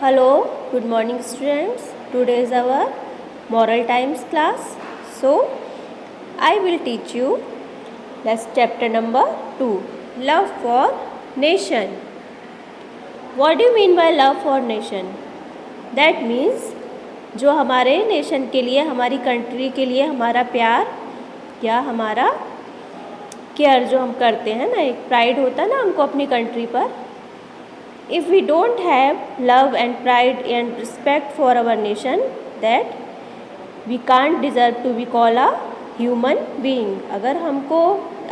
Hello, good morning students. Today is our moral times class. So, I will teach you that's chapter number 2, love for nation. What do you mean by love for nation? That means जो हमारे nation के लिए, हमारी country के लिए हमारा प्यार या हमारा केयर जो हम करते हैं ना, एक प्राइड होता है ना हमको अपनी कंट्री पर. If we don't have love and pride and respect for our nation, that we can't deserve to be called a human being. अगर हमको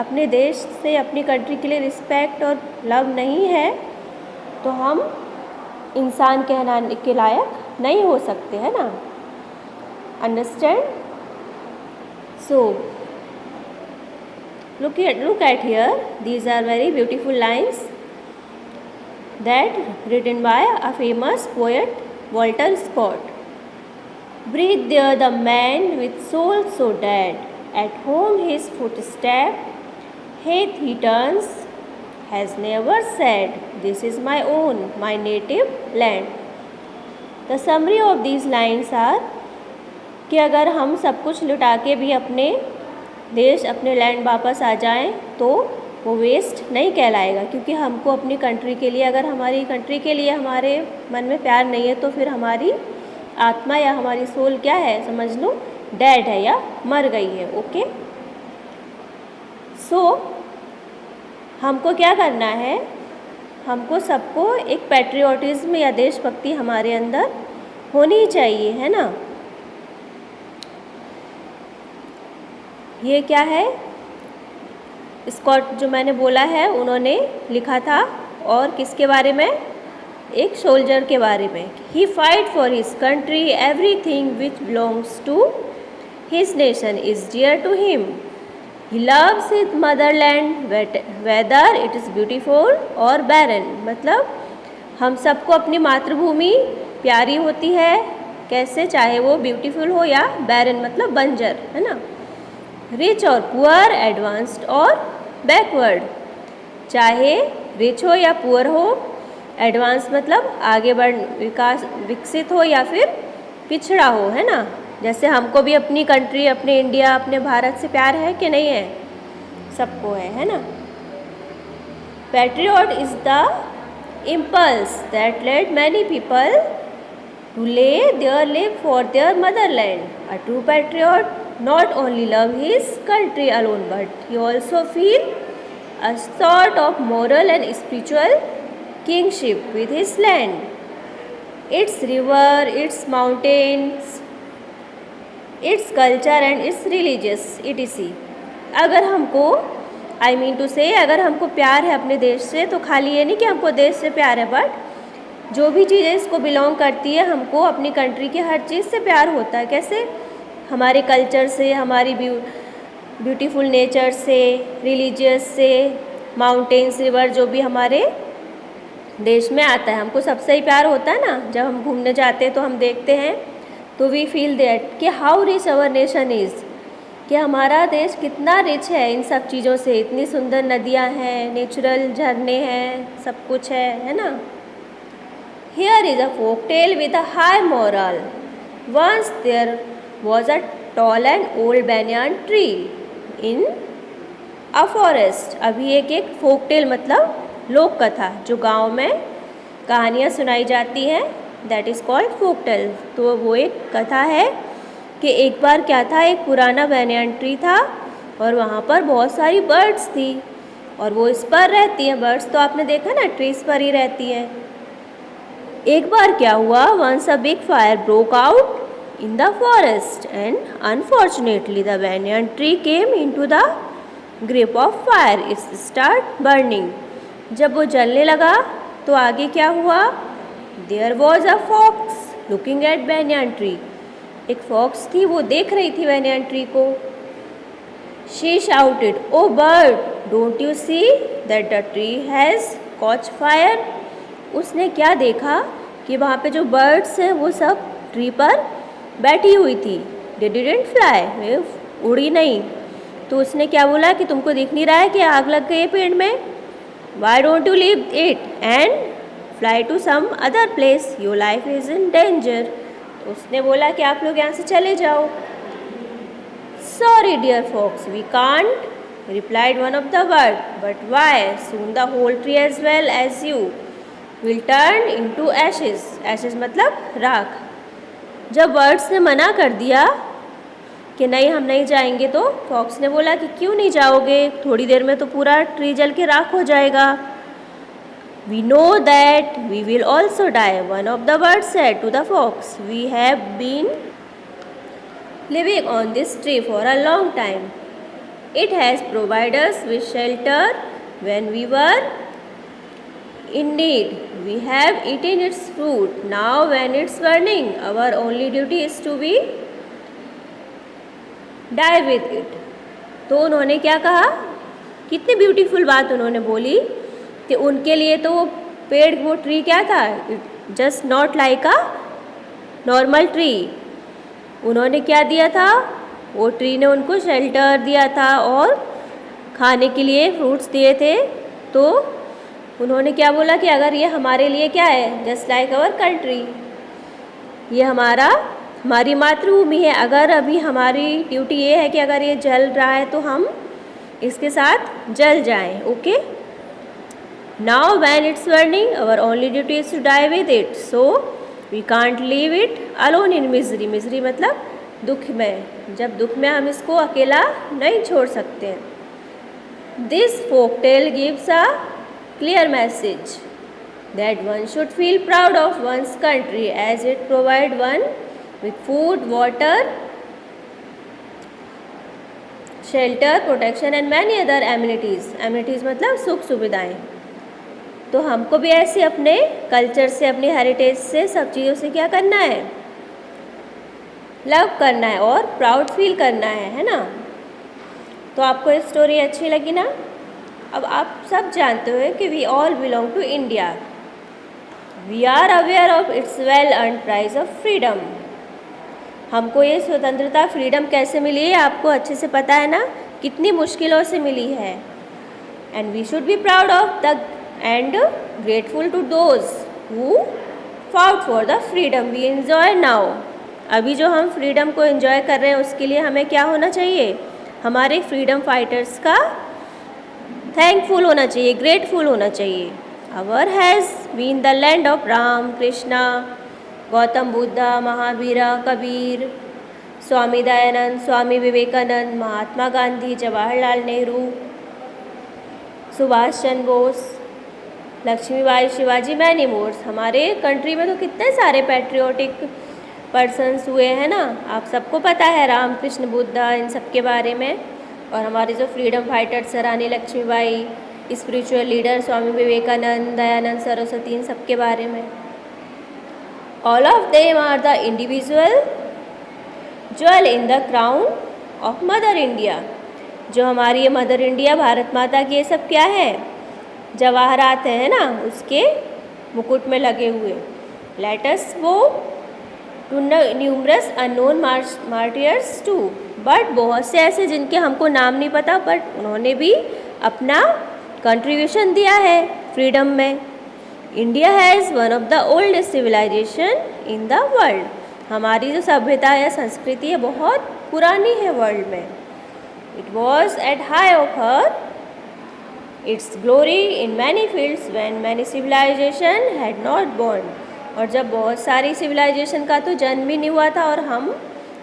अपने देश से, अपनी कंट्री के लिए रिस्पेक्ट और लव नहीं है तो हम इंसान कहलाने के लायक नहीं हो सकते, है ना. Understand? So look at here. These are very beautiful lines that written by a famous poet Walter Scott. Breathe there the man with soul so dead, at home his footstep hath he turns, has never said, this is my own, my native land. The summary of these lines are कि अगर हम सब कुछ लुटा के भी अपने देश, अपने लैंड वापस आ जाएं तो वो वेस्ट नहीं कहलाएगा, क्योंकि हमको अपनी कंट्री के लिए, अगर हमारी कंट्री के लिए हमारे मन में प्यार नहीं है तो फिर हमारी आत्मा या हमारी सोल क्या है, समझ लो, डेड है या मर गई है. ओके. सो हमको क्या करना है, हमको सबको एक पैट्रियोटिज्म या देशभक्ति हमारे अंदर होनी चाहिए, है ना. ये क्या है, स्कॉट जो मैंने बोला है उन्होंने लिखा था, और किसके बारे में, एक सोल्जर के बारे में. He fight for his country, everything which belongs to his nation is dear to him. He loves his motherland whether it is beautiful और बैरन. मतलब हम सबको अपनी मातृभूमि प्यारी होती है, कैसे, चाहे वो ब्यूटीफुल हो या बैरन मतलब बंजर, है ना. रिच और पुअर, एडवांस्ड और बैकवर्ड, चाहे रिच हो या पुअर हो, एडवांस मतलब आगे बढ़, विकास, विकसित हो या फिर पिछड़ा हो, है ना. जैसे हमको भी अपनी कंट्री, अपने इंडिया, अपने भारत से प्यार है कि नहीं है, सबको है ना. Patriot is the impulse that led many people to lay their live for their motherland. A true patriot not only love his country alone, but he also feel a sort of moral and spiritual kingship with his land, its river, its mountains, its culture and its religious etc. अगर हमको अगर हमको प्यार है अपने देश से, तो खाली ये नहीं कि हमको देश से प्यार है, बट जो भी चीज़ें इसको बिलोंग करती है, हमको अपनी कंट्री की हर चीज़ से प्यार होता है. कैसे, हमारे कल्चर से, हमारी ब्यूटीफुल नेचर से, रिलीजियस से, माउंटेन्स, रिवर, जो भी हमारे देश में आता है, हमको सबसे ही प्यार होता है ना. जब हम घूमने जाते हैं तो हम देखते हैं तो वी फील दैट कि how rich our nation is, कि हमारा देश कितना रिच है इन सब चीज़ों से. इतनी सुंदर नदियाँ हैं, नेचुरल झरने हैं, सब कुछ है ना. Here is a folk tale with a high moral. Once there was a tall and old banyan tree in a forest. अभी एक फोक टेल मतलब लोक कथा, जो गांव में कहानियाँ सुनाई जाती हैं, that is called folk tale. तो वो एक कथा है कि एक बार क्या था, एक पुराना बैनियन ट्री था और वहाँ पर बहुत सारी बर्ड्स थी, और वो इस पर रहती हैं. बर्ड्स तो आपने देखा ना, ट्रीज पर ही रहती हैं. एक बार क्या हुआ, once a big fire broke out in the forest and unfortunately the banyan tree came into the grip of fire. It start burning. जब वो जलने लगा तो आगे क्या हुआ, there was a fox looking at banyan tree. एक fox थी, वो देख रही थी banyan tree को. She shouted, oh bird, don't you see that the tree has caught fire. उसने क्या देखा कि वहाँ पे जो बर्ड्स हैं वो सब ट्री पर बैठी हुई थी. दे डिडंट फ्लाई, वे उड़ी नहीं. तो उसने क्या बोला कि तुमको दिख नहीं रहा है कि आग लग गई है पेड़ में, why don't you leave it and fly to some other place. Your life is in danger. तो उसने बोला कि आप लोग यहाँ से चले जाओ. Sorry dear fox, we can't, replied one of the bird. But why? Soon the whole tree as well as you will turn into ashes. Ashes मतलब राख. जब बर्ड्स ने मना कर दिया कि नहीं हम नहीं जाएंगे, तो फॉक्स ने बोला कि क्यों नहीं जाओगे, थोड़ी देर में तो पूरा ट्री जल के राख हो जाएगा. We know that we will also die, one of the birds said to the fox. We have been living on this tree for a long time. It has provided us with shelter when we were in need. We have eaten its fruit. Now when it's burning, our only duty is to be die with it. तो उन्होंने क्या कहा, कितनी beautiful बात उन्होंने बोली कि उनके लिए तो वो पेड़, वो ट्री क्या था, just not like a normal tree. उन्होंने क्या दिया था, वो ट्री ने उनको शेल्टर दिया था और खाने के लिए फ्रूट्स दिए थे. तो उन्होंने क्या बोला कि अगर ये हमारे लिए क्या है, जस्ट लाइक अवर कंट्री, ये हमारी मातृभूमि है. अगर अभी हमारी ड्यूटी ये है कि अगर ये जल रहा है तो हम इसके साथ जल जाएं. Okay. Now when it's burning, our only duty is to die with it. So we can't leave it alone in misery. Misery मतलब दुख में. जब दुख में हम इसको अकेला नहीं छोड़ सकते. This folk tale gives a clear message that one should feel proud of one's country as it provide one with food, water, shelter, protection and many other amenities. Amenities मतलब सुख सुविधाएं. तो हमको भी ऐसे अपने कल्चर से, अपनी हेरिटेज से, सब चीज़ों से क्या करना है, लव करना है और प्राउड फील करना है ना. तो आपको ये स्टोरी अच्छी लगी ना. अब आप सब जानते हो कि we all belong to India. We are aware of its well earn prize of freedom. हमको ये स्वतंत्रता, फ्रीडम कैसे मिली है आपको अच्छे से पता है ना, कितनी मुश्किलों से मिली है. And we should be proud of the and grateful to those who fought for the freedom we enjoy now. अभी जो हम फ्रीडम को एंजॉय कर रहे हैं उसके लिए हमें क्या होना चाहिए, हमारे फ्रीडम फाइटर्स का थैंकफुल होना चाहिए, ग्रेटफुल होना चाहिए. Our has been the land of Ram, Krishna, Gautam Buddha, Mahavira, Kabir, Swami Dayanand, Swami Vivekananda, Mahatma Gandhi, Jawaharlal Nehru, Subhash Chandra Bose, Laxmibai, Shivaji, many more. हमारे कंट्री में तो कितने सारे पैट्रियोटिक पर्सन्स हुए हैं ना, आप सबको पता है, राम, कृष्ण, बुद्धा, इन सब के बारे में. और हमारे जो freedom fighters Rani Lakshmibai, spiritual leader Swami Vivekananda, Dayanand Saraswati, इन सब के बारे में. All of them are the individual jewel in the crown of mother India. जो हमारी ये मदर इंडिया, भारत माता की, ये सब क्या है, जवाहरात हैं ना, उसके मुकुट में लगे हुए. Let us go to numerous unknown martyrs too. But बहुत से ऐसे जिनके हमको नाम नहीं पता, बट उन्होंने भी अपना कंट्रीब्यूशन दिया है फ्रीडम में. India has one of the oldest civilization in the world. हमारी जो सभ्यता है, संस्कृति है, बहुत पुरानी है वर्ल्ड में. It was at high of her its glory in many fields when many civilization had not born. और जब बहुत सारी सिविलाइजेशन का तो जन्म भी नहीं हुआ था और हम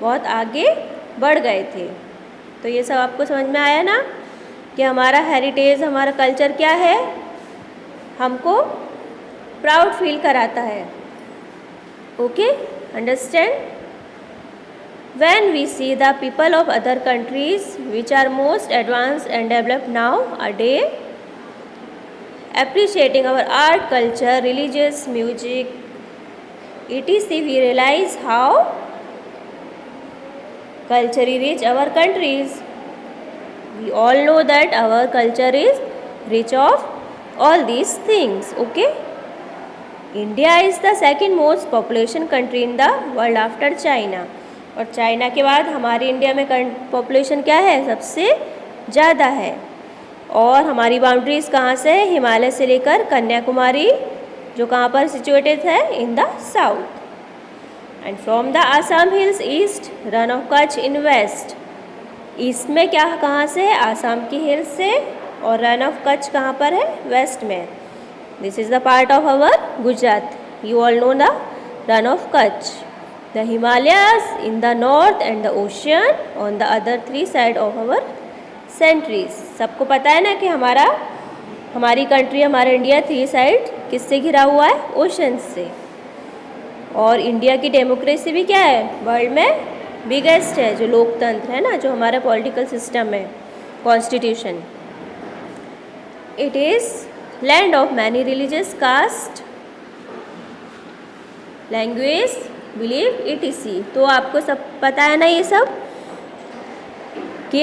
बहुत आगे बढ़ गए थे. तो ये सब आपको समझ में आया ना कि हमारा हेरिटेज, हमारा कल्चर क्या है, हमको प्राउड फील कराता है. Okay, understand. When we see the people of other countries which are most advanced and developed now a day, appreciating our art, culture, religious, music, etc., we realize how culturally rich our country is. We all know that our culture is rich of all these things. Okay. India is the second most population country in the world after China. और China के बाद हमारे India में population क्या है, सबसे ज़्यादा है. और हमारी बाउंड्रीज़ कहाँ से है, हिमालय से लेकर कन्याकुमारी जो कहाँ पर सिचुएटेड है, in the south. And from the Assam hills east, Rann of Kutch in west. East में क्या कहाँ से है, आसाम की हिल्स से, और रन ऑफ कच्छ कहाँ पर है, वेस्ट में। This is the part of our Gujarat. You all know the run of Kutch. The Himalayas in the north and the ocean on the other 3 side of our centres. सबको पता है ना कि हमारी कंट्री, हमारा इंडिया 3 साइड किससे घिरा हुआ है, ओशन से। और इंडिया की डेमोक्रेसी भी क्या है, वर्ल्ड में बिगेस्ट है, जो लोकतंत्र है ना, जो हमारा पॉलिटिकल सिस्टम है, constitution. It is land of many religious caste, language, belief, ETC। तो आपको सब पता है ना ये सब, कि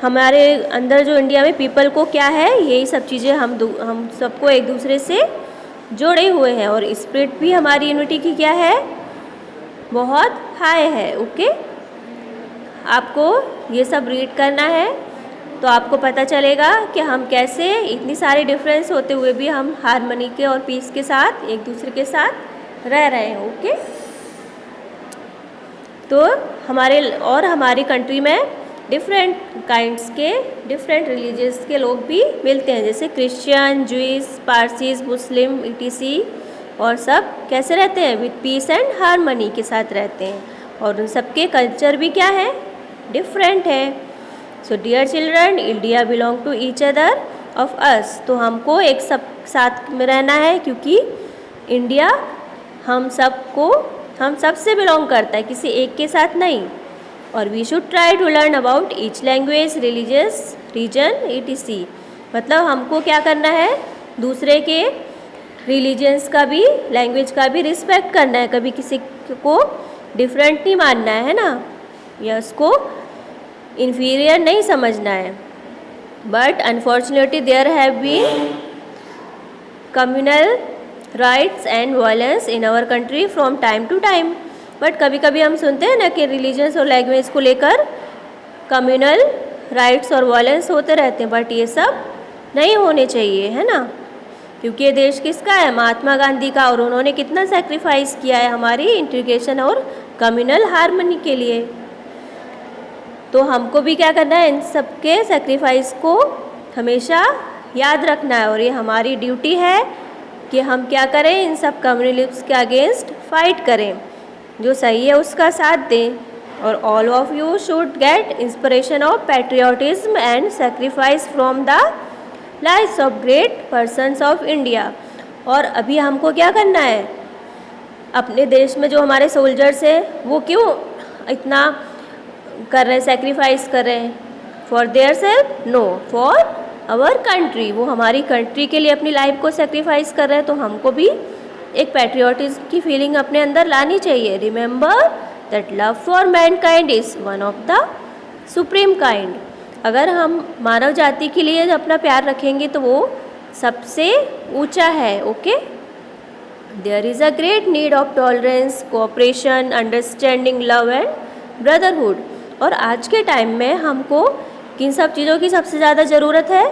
हमारे अंदर जो इंडिया में पीपल को क्या है, यही सब चीज़ें हम सबको एक दूसरे से जोड़े हुए हैं। और स्पिरिट भी हमारी यूनिटी की क्या है, बहुत हाई है। ओके, आपको ये सब रीड करना है तो आपको पता चलेगा कि हम कैसे इतनी सारी डिफरेंस होते हुए भी हम हारमोनी के और पीस के साथ एक दूसरे के साथ रह रहे हैं। ओके, तो हमारी कंट्री में डिफरेंट काइंड्स के, डिफरेंट रिलीजियस के लोग भी मिलते हैं, जैसे क्रिश्चियन, ज्यूइश, पारसीज, मुस्लिम, ETC। और सब कैसे रहते हैं, विथ पीस एंड हारमनी के साथ रहते हैं। और उन सबके कल्चर भी क्या है, डिफरेंट है। So dear children, India belong to each other of us. तो हमको एक सब साथ में रहना है, क्योंकि इंडिया हम सबसे बिलोंग करता है, किसी एक के साथ नहीं। और we should try to learn about each language, religious, region, ETC। मतलब हमको क्या करना है, दूसरे के रिलीजन्स का भी, लैंग्वेज का भी रिस्पेक्ट करना है। कभी किसी को डिफरेंट नहीं मानना है ना, या उसको इन्फीरियर नहीं समझना है। But unfortunately there have been communal riots and violence in our country from time to time. But कभी कभी हम सुनते हैं ना कि रिलीजन्स और लैंग्वेज को लेकर कम्युनल राइट्स और वायलेंस होते रहते हैं, बट ये सब नहीं होने चाहिए, है ना। क्योंकि ये देश किसका है, महात्मा गांधी का, और उन्होंने कितना सेक्रीफाइस किया है हमारी इंटीग्रेशन और कम्युनल हार्मनी के लिए। तो हमको भी क्या करना है, इन सबके सेक्रीफाइस को हमेशा याद रखना है। और ये हमारी ड्यूटी है कि हम क्या करें, इन सब कम्युनलिज्म के अगेंस्ट फाइट करें, जो सही है उसका साथ दें। और all of you should get inspiration of patriotism and sacrifice from the lives of great persons of India. और अभी हमको क्या करना है, अपने देश में जो हमारे सोल्जर्स हैं वो क्यों इतना कर रहे हैं, सेक्रीफाइस कर रहे हैं, for their self, no, for our country. वो हमारी कंट्री के लिए अपनी लाइफ को सेक्रीफाइस कर रहे हैं, तो हमको भी एक पैट्रियोटिज्म की फीलिंग अपने अंदर लानी चाहिए। Remember that love for Mankind is one of the supreme kind. अगर हम मानव जाति के लिए अपना प्यार रखेंगे तो वो सबसे ऊंचा है। Okay, there is a great need of tolerance, cooperation, understanding, love and brotherhood. और आज के टाइम में हमको किन सब चीज़ों की सबसे ज़्यादा ज़रूरत है,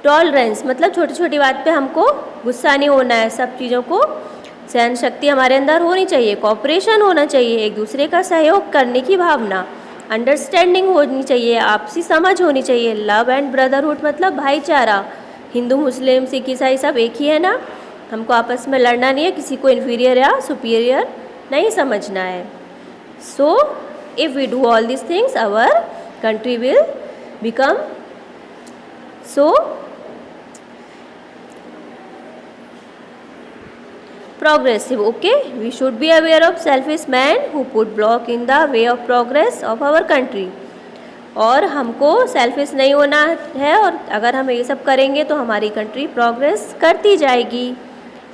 टॉलरेंस, मतलब छोटी छोटी बात पे हमको गुस्सा नहीं होना है, सब चीज़ों को सहन शक्ति हमारे अंदर होनी चाहिए, कोऑपरेशन होना चाहिए, एक दूसरे का सहयोग करने की भावना, अंडरस्टैंडिंग होनी चाहिए, आपसी समझ होनी चाहिए, लव एंड ब्रदरहुड मतलब भाईचारा। हिंदू, मुस्लिम, सिख, ईसाई सब एक ही है ना, हमको आपस में लड़ना नहीं है, किसी को इन्फीरियर या सुपीरियर नहीं समझना है। So if we do all this things, our country will become so progressive. Okay, we should be aware of selfish man who put block in the way of progress of our country. और हमको selfish नहीं होना है, और अगर हम ये सब करेंगे तो हमारी कंट्री प्रोग्रेस करती जाएगी।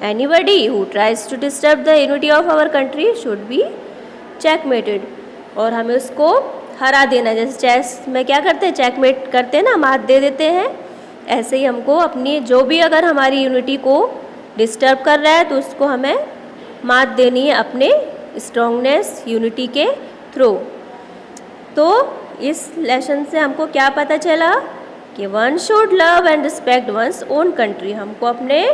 Anybody who tries to disturb the unity of our country should be checkmated. और हमें उसको हरा देना, जैसे चेस में क्या करते हैं, चेकमेट करते हैं ना, मात दे देते हैं। ऐसे ही हमको अपनी जो भी अगर हमारी यूनिटी को डिस्टर्ब कर रहा है तो उसको हमें मात देनी है अपने स्ट्रॉन्गनेस, यूनिटी के थ्रू। तो इस लेसन से हमको क्या पता चला कि one should love and respect one's own country. हमको अपने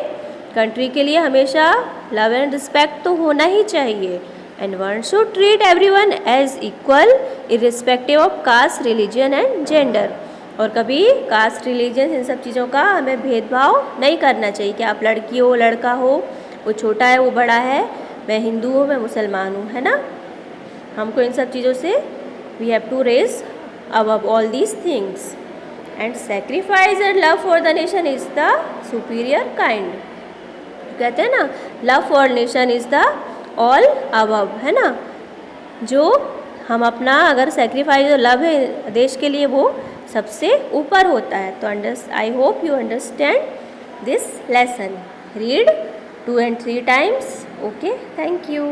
कंट्री के लिए हमेशा लव एंड रिस्पेक्ट तो होना ही चाहिए। And one should treat everyone as equal irrespective of caste, religion and gender. और कभी कास्ट, रिलीजन इन सब चीज़ों का हमें भेदभाव नहीं करना चाहिए कि आप लड़की हो, लड़का हो, वो छोटा है, वो बड़ा है, मैं हिंदू हूँ, मैं मुसलमान हूँ, है ना। हमको इन सब चीज़ों से we have to raise above all these things. And sacrifice and love for the nation is the superior kind. कहते हैं ना, love for nation is the all above, है ना। जो हम अपना अगर सेक्रीफाइस और लव है देश के लिए, वो सबसे ऊपर होता है। तो I hope you understand this lesson. Read 2 and 3 times. Okay, thank you.